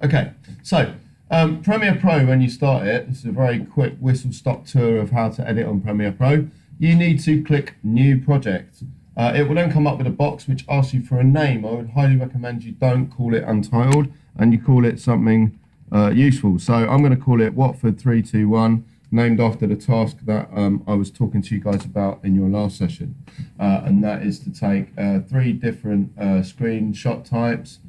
Okay, so Premiere Pro, when you start it, this is a very quick whistle-stop tour of how to edit on Premiere Pro. You need to click New Project. It will then come up with a box which asks you for a name. I would highly recommend you don't call it Untitled and you call it something useful. So I'm going to call it Watford 321, named after the task that I was talking to you guys about in your last session. And that is to take three different screenshot types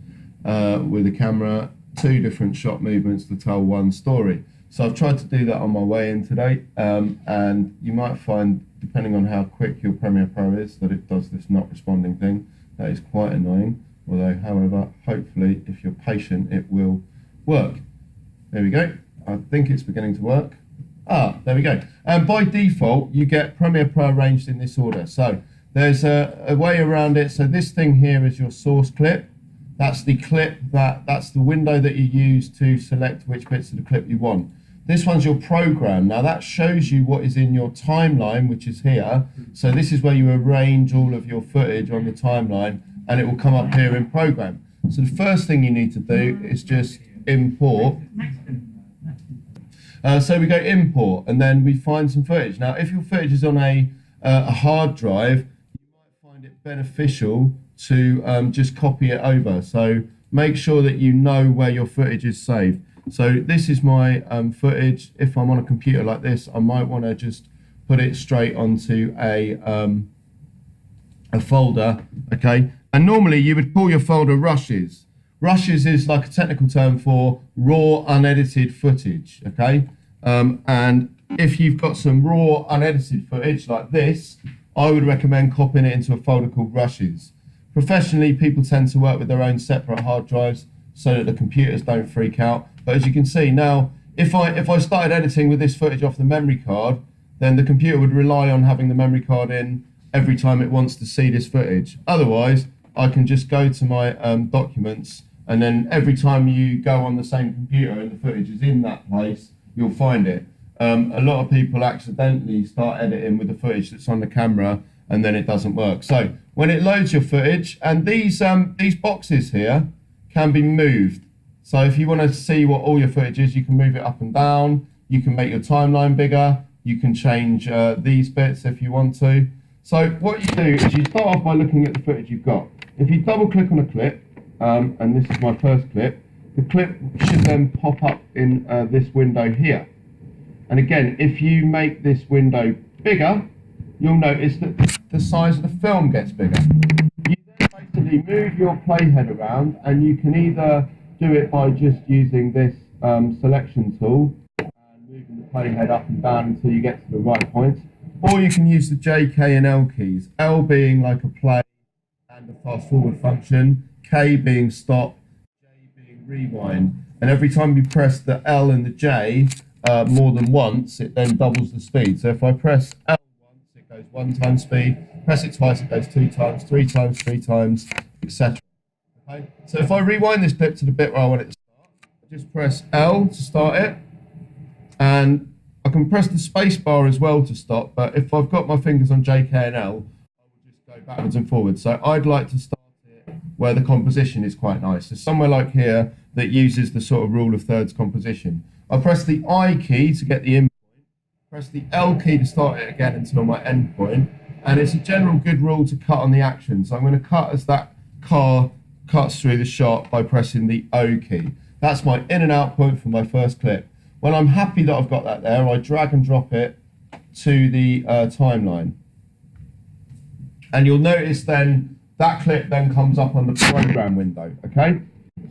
with a camera, two different shot movements to tell one story. So I've tried to do that on my way in today, and you might find, depending on how quick your Premiere Pro is, that it does this not responding thing. That is quite annoying, although, however, hopefully, if you're patient, it will work. There we go. I think it's beginning to work. There we go. And by default, you get Premiere Pro arranged in this order. So there's a way around it. So this thing here is your source clip. That's the clip, that's the window that you use to select which bits of the clip you want. This one's your program. Now that shows you what is in your timeline, which is here. So this is where you arrange all of your footage on the timeline, and it will come up here in program. So the first thing you need to do is just import. So we go import, and then we find some footage. Now, if your footage is on a hard drive, you might find it beneficial to just copy it over. So make sure that you know where your footage is saved. So this is my footage. If I'm on a computer like this, I might want to just put it straight onto a folder, okay? And normally you would call your folder rushes. Rushes is like a technical term for raw unedited footage, okay? And if you've got some raw unedited footage like this, I would recommend copying it into a folder called rushes. Professionally, people tend to work with their own separate hard drives so that the computers don't freak out. But as you can see now, if I started editing with this footage off the memory card, then the computer would rely on having the memory card in every time it wants to see this footage. Otherwise, I can just go to my documents, and then every time you go on the same computer and the footage is in that place, you'll find it. A lot of people accidentally start editing with the footage that's on the camera, and then it doesn't work. So when it loads your footage, and these boxes here can be moved. So if you want to see what all your footage is, you can move it up and down. You can make your timeline bigger. You can change these bits if you want to. So what you do is you start off by looking at the footage you've got. If you double click on a clip, and this is my first clip, the clip should then pop up in this window here. And again, if you make this window bigger, you'll notice that the size of the film gets bigger. You then basically move your playhead around, and you can either do it by just using this selection tool and moving the playhead up and down until you get to the right point, or you can use the J, K and L keys, L being like a play and a fast forward function, K being stop, J being rewind, and every time you press the L and the J more than once, it then doubles the speed. So if I press L once, it goes 1 time speed, press it twice, it goes 2 times, 3 times, 3 times, etc. Okay? So if I rewind this clip to the bit where I want it to start, I just press L to start it, and I can press the space bar as well to stop, but if I've got my fingers on J, K and L, I will just go backwards and forwards. So I'd like to start it where the composition is quite nice. So somewhere like here that uses the sort of rule of thirds composition. I press the I key to get the in point, press the L key to start it again until my end point, and it's a general good rule to cut on the action. So I'm going to cut as that car cuts through the shot by pressing the O key. That's my in and out point for my first clip. When I'm happy that I've got that there, I drag and drop it to the timeline. And you'll notice then that clip then comes up on the program window, okay?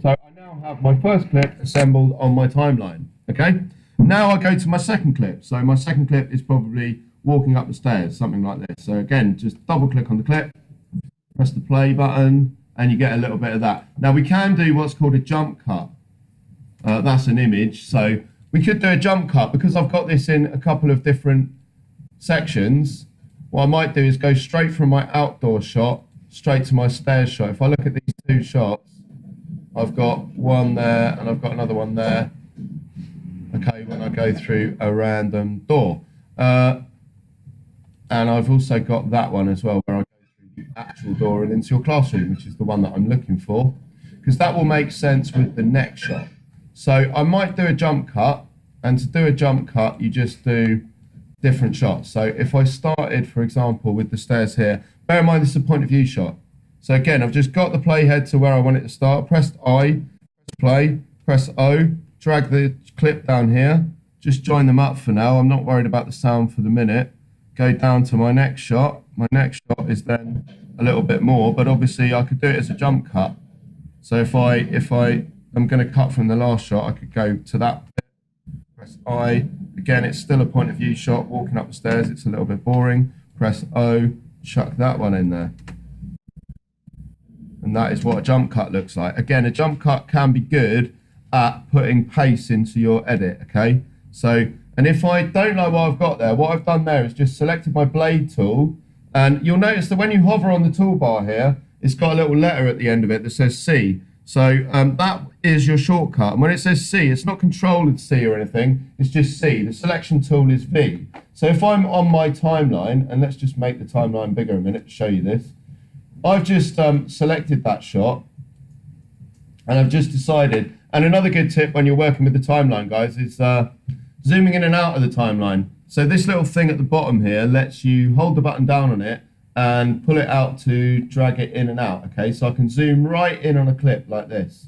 So I now have my first clip assembled on my timeline, okay? Now I go to my second clip. So my second clip is probably walking up the stairs, something like this. So again, just double click on the clip, press the play button, and you get a little bit of that. Now we can do what's called a jump cut. That's an image. So we could do a jump cut because I've got this in a couple of different sections. What I might do is go straight from my outdoor shot straight to my stairs shot. If I look at these two shots, I've got one there and I've got another one there. Okay, when I go through a random door. And I've also got that one as well, where I go through the actual door and into your classroom, which is the one that I'm looking for, because that will make sense with the next shot. So I might do a jump cut, and to do a jump cut, you just do different shots. So if I started, for example, with the stairs here, bear in mind this is a point of view shot. So again, I've just got the playhead to where I want it to start, pressed I, press play, press O, drag the clip down here, just join them up for now. I'm not worried about the sound for the minute. Go down to my next shot. My next shot is then a little bit more, but obviously I could do it as a jump cut. So if I am going to cut from the last shot, I could go to that bit, press I. Again, it's still a point of view shot, walking up the stairs, it's a little bit boring. Press O, chuck that one in there. And that is what a jump cut looks like. Again, a jump cut can be good at putting pace into your edit, okay? So, and if I don't know what I've got there, what I've done there is just selected my blade tool, and you'll notice that when you hover on the toolbar here, it's got a little letter at the end of it that says C. So that is your shortcut. And when it says C, it's not Control and C or anything, it's just C. The selection tool is V. So if I'm on my timeline, and let's just make the timeline bigger a minute to show you this. I've just selected that shot, and I've just decided, and another good tip when you're working with the timeline, guys, is zooming in and out of the timeline. So this little thing at the bottom here lets you hold the button down on it and pull it out to drag it in and out, okay? So I can zoom right in on a clip like this,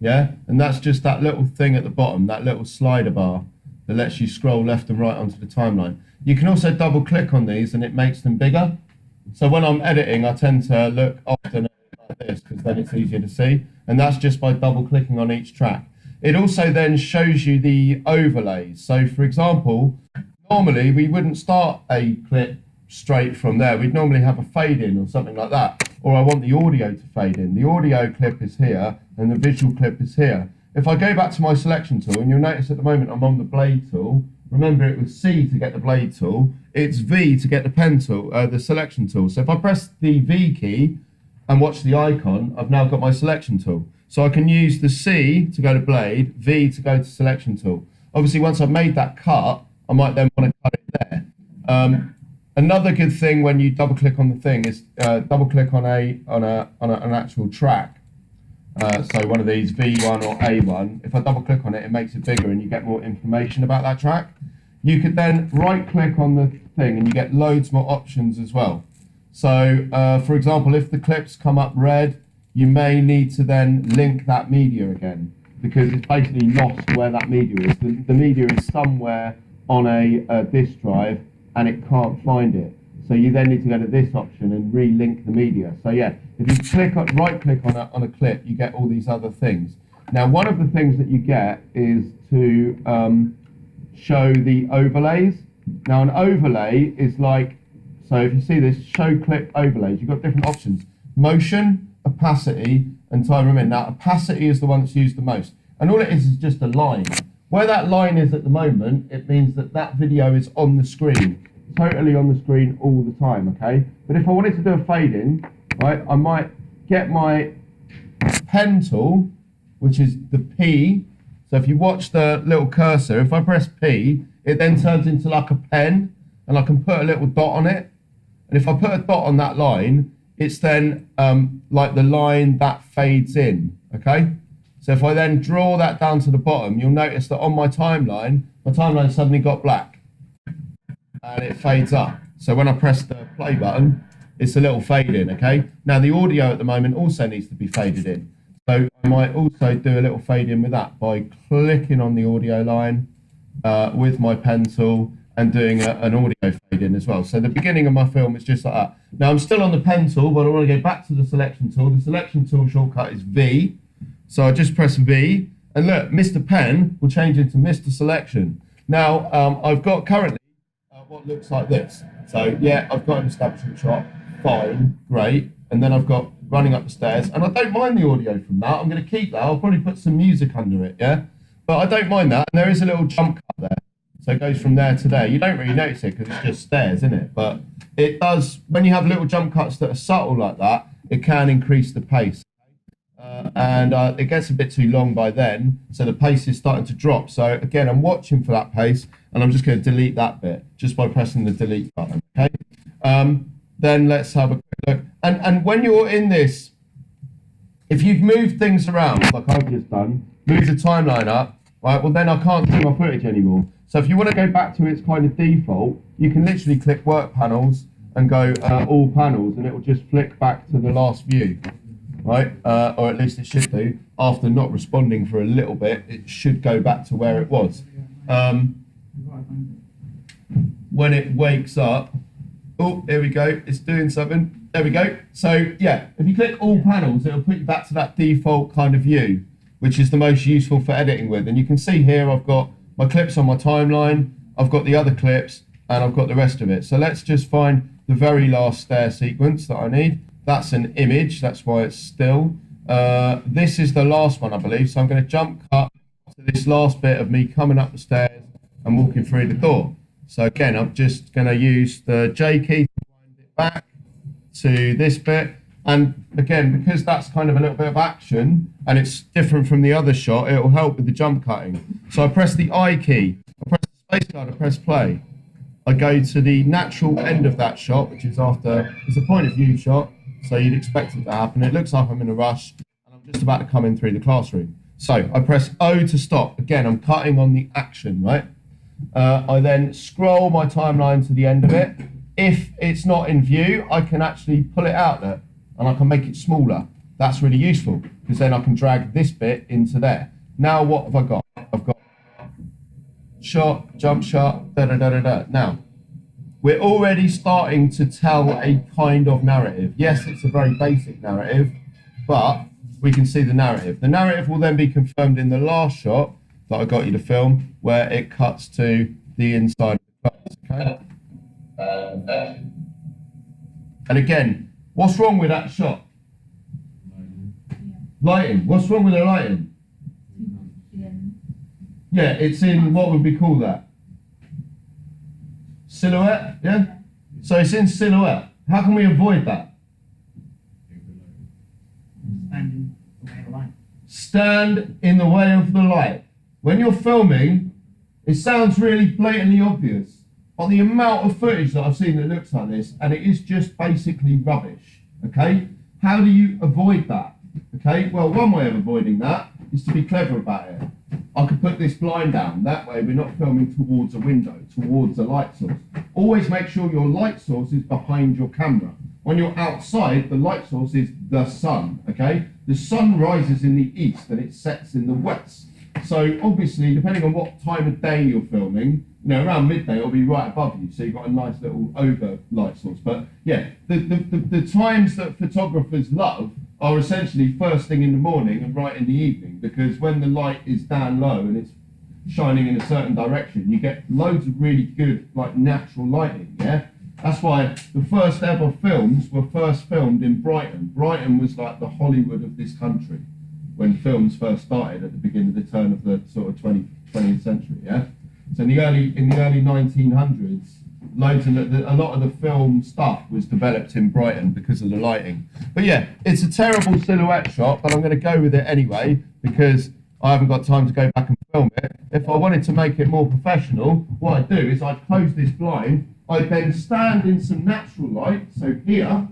yeah? And that's just that little thing at the bottom, that little slider bar that lets you scroll left and right onto the timeline. You can also double click on these and it makes them bigger. So when I'm editing, I tend to look often like this because then it's easier to see. And that's just by double clicking on each track. It also then shows you the overlays. So for example, normally we wouldn't start a clip straight from there. We'd normally have a fade in or something like that. Or I want the audio to fade in. The audio clip is here and the visual clip is here. If I go back to my selection tool, and you'll notice at the moment I'm on the blade tool. Remember, it was C to get the blade tool. It's V to get the pen tool, the selection tool. So if I press the V key and watch the icon, I've now got my selection tool. So I can use the C to go to blade, V to go to selection tool. Obviously, once I've made that cut, I might then want to cut it there. Another good thing when you double click on the thing is double click on an actual track. So one of these V1 or A1, if I double click on it, it makes it bigger and you get more information about that track. You could then right click on the thing and you get loads more options as well. So for example, if the clips come up red, you may need to then link that media again because it's basically lost where that media is. The media is somewhere on a disk drive and it can't find it. So you then need to go to this option and relink the media. So yeah, if you right click on a clip, you get all these other things. Now, one of the things that you get is to show the overlays. Now, an overlay is like, so if you see this, show clip overlays, you've got different options. Motion, opacity, and time remain. Now, opacity is the one that's used the most. And all it is just a line. Where that line is at the moment, it means that that video is on the screen. Totally on the screen all the time, okay? But if I wanted to do a fade in, right, I might get my pen tool, which is the P. So if you watch the little cursor, if I press P, it then turns into like a pen, and I can put a little dot on it. And if I put a dot on that line, it's then like the line that fades in, okay? So if I then draw that down to the bottom, you'll notice that on my timeline suddenly got black. And it fades up. So when I press the play button, it's a little fade in, okay? Now the audio at the moment also needs to be faded in. So I might also do a little fade in with that by clicking on the audio line with my pen tool and doing an audio fade in as well. So the beginning of my film is just like that. Now I'm still on the pen tool, but I want to go back to the selection tool. The selection tool shortcut is V. So I just press V, and look, Mr. Pen will change into Mr. Selection. Now I've got currently what looks like this. So yeah, I've got an establishment shot, fine, great. And then I've got running up the stairs, and I don't mind the audio from that. I'm going to keep that. I'll probably put some music under it, yeah? But I don't mind that. And there is a little jump cut there. So it goes from there to there. You don't really notice it because it's just stairs, isn't it? But it does, when you have little jump cuts that are subtle like that, it can increase the pace. And it gets a bit too long by then, so the pace is starting to drop. So again, I'm watching for that pace, and I'm just going to delete that bit just by pressing the delete button. Okay. Then let's have a quick look. And when you're in this If you've moved things around, like I've just done, move the timeline up, right, well then I can't see my footage anymore. So if you want to go back to its kind of default, you can literally click work panels and go all panels, and it will just flick back to the last view, right? Or at least it should do. After not responding for a little bit, it should go back to where it was. When it wakes up, oh, here we go, it's doing something. There we go. So yeah, if you click all panels, it'll put you back to that default kind of view, which is the most useful for editing with. And you can see here, I've got my clips on my timeline, I've got the other clips, and I've got the rest of it. So let's just find the very last stair sequence that I need. That's an image, that's why it's still. This is the last one, I believe. So I'm going to jump cut to this last bit of me coming up the stairs and walking through the door. So again, I'm just going to use the J key to wind it back to this bit. And again, because that's kind of a little bit of action and it's different from the other shot, it will help with the jump cutting. So I press the I key, I press the space bar, I press play. I go to the natural end of that shot, which is after, it's a point of view shot, so you'd expect it to happen. It looks like I'm in a rush and I'm just about to come in through the classroom. So I press O to stop. Again, I'm cutting on the action, right? I then scroll my timeline to the end of it. If it's not in view, I can actually pull it out there and I can make it smaller. That's really useful because then I can drag this bit into there. Now what have I got? I've got shot, jump shot, da da da da da. Now, we're already starting to tell a kind of narrative. Yes, it's a very basic narrative, but we can see the narrative. The narrative will then be confirmed in the last shot that I got you to film, where it cuts to the inside of the class, okay? And again, what's wrong with that shot? Lighting. What's wrong with the lighting? Yeah, it's in, what would we call that? Silhouette, yeah? So it's in silhouette. How can we avoid that? Stand in the way of the light. When you're filming, it sounds really blatantly obvious, but the amount of footage that I've seen that looks like this, and it is just basically rubbish, okay? How do you avoid that? Okay, well, one way of avoiding that is to be clever about it. I could put this blind down, that way we're not filming towards a window, towards a light source. Always make sure your light source is behind your camera. When you're outside, the light source is the sun, okay? The sun rises in the east and it sets in the west. So obviously, depending on what time of day you're filming, you know, around midday it'll be right above you, so you've got a nice little over light source. But yeah, the times that photographers love are essentially first thing in the morning and right in the evening, because when the light is down low and it's shining in a certain direction, you get loads of really good, like, natural lighting, yeah? That's why the first ever films were first filmed in Brighton. Brighton was like the Hollywood of this country when films first started at the beginning of the turn of the sort of 20th century, yeah? So in the early 1900s, a lot of the film stuff was developed in Brighton because of the lighting. But yeah, it's a terrible silhouette shot, but I'm going to go with it anyway because I haven't got time to go back and film it. If I wanted to make it more professional, what I'd do is I'd close this blind, I'd then stand in some natural light, so here,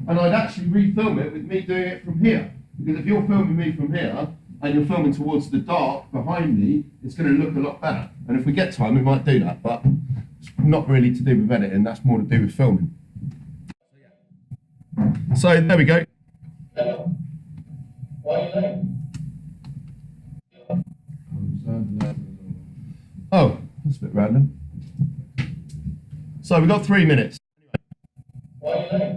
and I'd actually refilm it with me doing it from here. Because if you're filming me from here, and you're filming towards the dark behind me, it's going to look a lot better. And if we get time, we might do that, but it's not really to do with editing, that's more to do with filming. So there we go. Oh, that's a bit random. So we've got 3 minutes. Why are you late?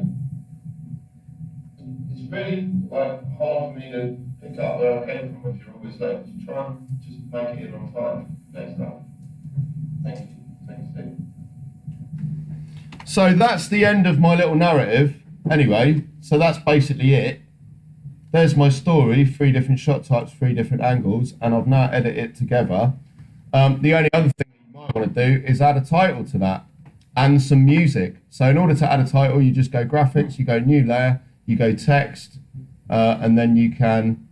It's really like hard for me to pick up where I came from if you're always late. So try and just make it in on time next time. Thank you. Thanks, Steve. So that's the end of my little narrative. Anyway, so that's basically it. There's my story, 3 different shot types, 3 different angles, and I've now edited it together. The only other thing you might want to do is add a title to that and some music. So in order to add a title, you just go graphics, you go new layer, you go text, and then you can,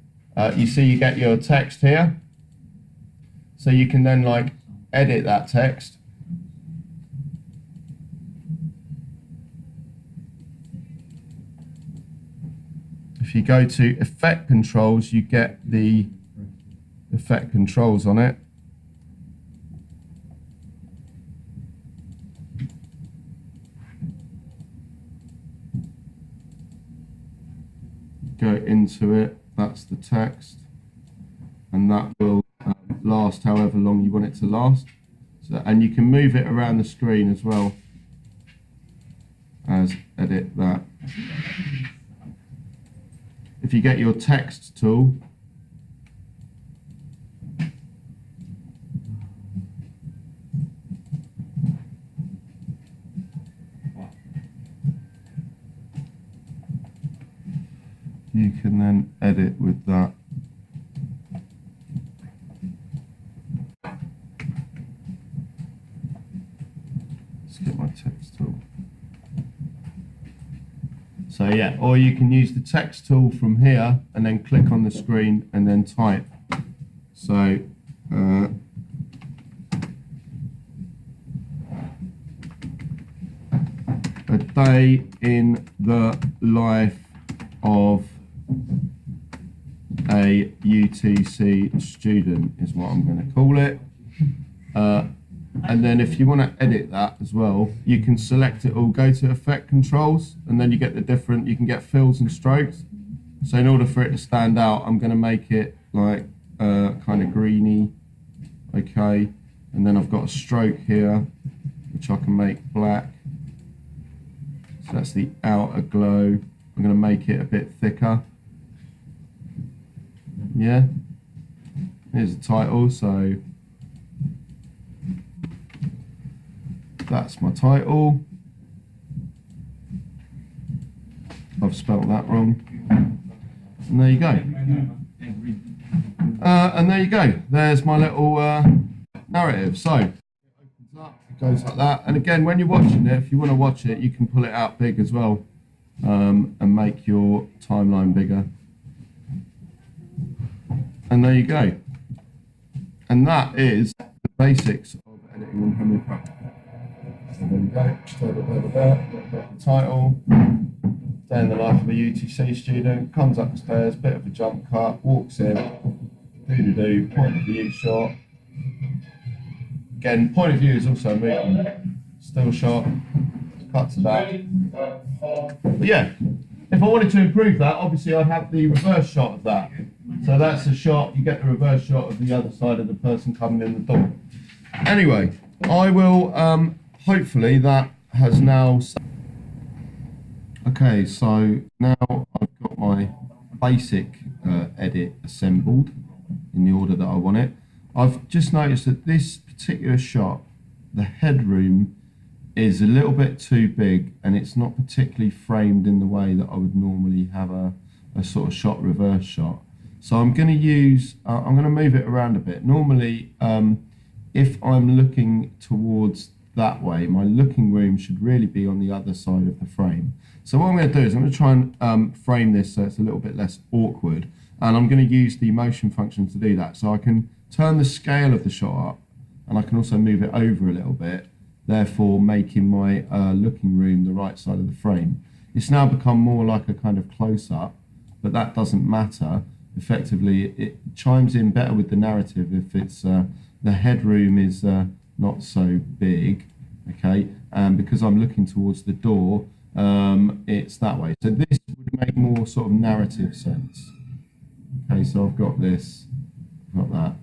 you see you get your text here. So you can then like edit that text. If if you go to effect controls, you get the effect controls on it. Go into it, that's the text, and that will last however long you want it to last. So, and you can move it around the screen as well as edit that. If you get your text tool, you can then edit with that. Let's get my text tool. So yeah, or you can use the text tool from here and then click on the screen and then type. So a day in the life of a UTC student is what I'm going to call it. And then if you want to edit that as well, you can select it all, go to effect controls, and then you get the different, you can get fills and strokes. So in order for it to stand out, I'm going to make it like kind of greeny. Okay. And then I've got a stroke here, which I can make black. So that's the outer glow. I'm going to make it a bit thicker. Yeah. Here's the title. So that's my title. I've spelt that wrong. And there you go. And there you go. There's my little narrative. So it opens up, it goes like that. And again, when you're watching it, if you want to watch it, you can pull it out big as well, and make your timeline bigger. And there you go. And that is the basics of editing in Premiere Pro. So there we go. The title, Day in the Life of a UTC Student, comes up the stairs, bit of a jump cut, walks in, do-do-do, point of view shot. Again, point of view is also moving. Still shot, cut to that. But yeah, if I wanted to improve that, obviously I'd have the reverse shot of that. So that's the shot, you get the reverse shot of the other side of the person coming in the door. Anyway, I will, hopefully that has now... Okay, so now I've got my basic edit assembled in the order that I want it. I've just noticed that this particular shot, the headroom is a little bit too big and it's not particularly framed in the way that I would normally have a sort of shot reverse shot. So I'm going to use, I'm going to move it around a bit. Normally, if I'm looking towards that way, my looking room should really be on the other side of the frame. So what I'm going to do is I'm going to try and frame this so it's a little bit less awkward, and I'm going to use the motion function to do that. So I can turn the scale of the shot up and I can also move it over a little bit, therefore making my looking room the right side of the frame. It's now become more like a kind of close-up, but that doesn't matter. Effectively, it chimes in better with the narrative if it's the headroom is not so big, okay, and because I'm looking towards the door, it's that way. So this would make more sort of narrative sense. Okay, so I've got this, got that.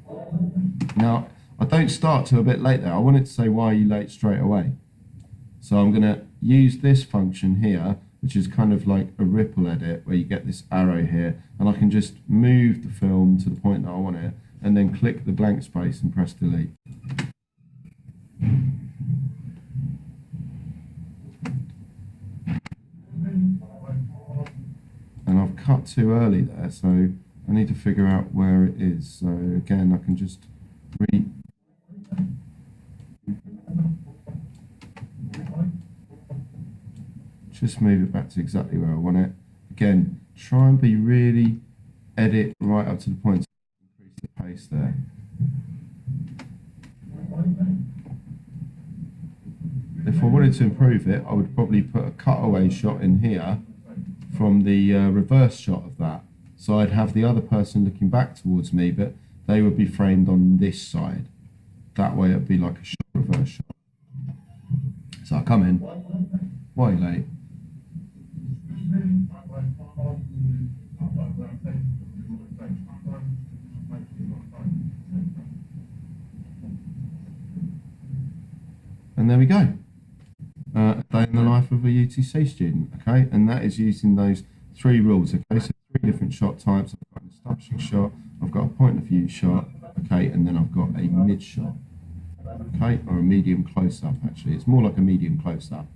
Now, I don't start till a bit late there. I wanted to say, why are you late straight away? So I'm going to use this function here, which is kind of like a ripple edit, where you get this arrow here, and I can just move the film to the point that I want it, and then click the blank space and press delete. And I've cut too early there, so I need to figure out where it is. So again, I can just move it back to exactly where I want it. Again, try and be really edit right up to the point to increase the pace there. If I wanted to improve it, I would probably put a cutaway shot in here from the reverse shot of that. So I'd have the other person looking back towards me, but they would be framed on this side. That way it'd be like a shot, reverse shot. So I come in. Why are you late? And there we go. A day in the life of a UTC student, okay? And that is using those 3 rules, okay? So 3 different shot types. I've got an establishing shot, I've got a point of view shot, okay? And then I've got a mid shot, okay? Or a medium close up, actually. It's more like a medium close up.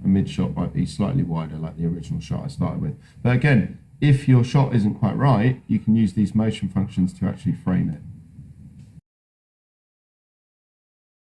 A mid shot might be slightly wider, like the original shot I started with. But again, if your shot isn't quite right, you can use these motion functions to actually frame it.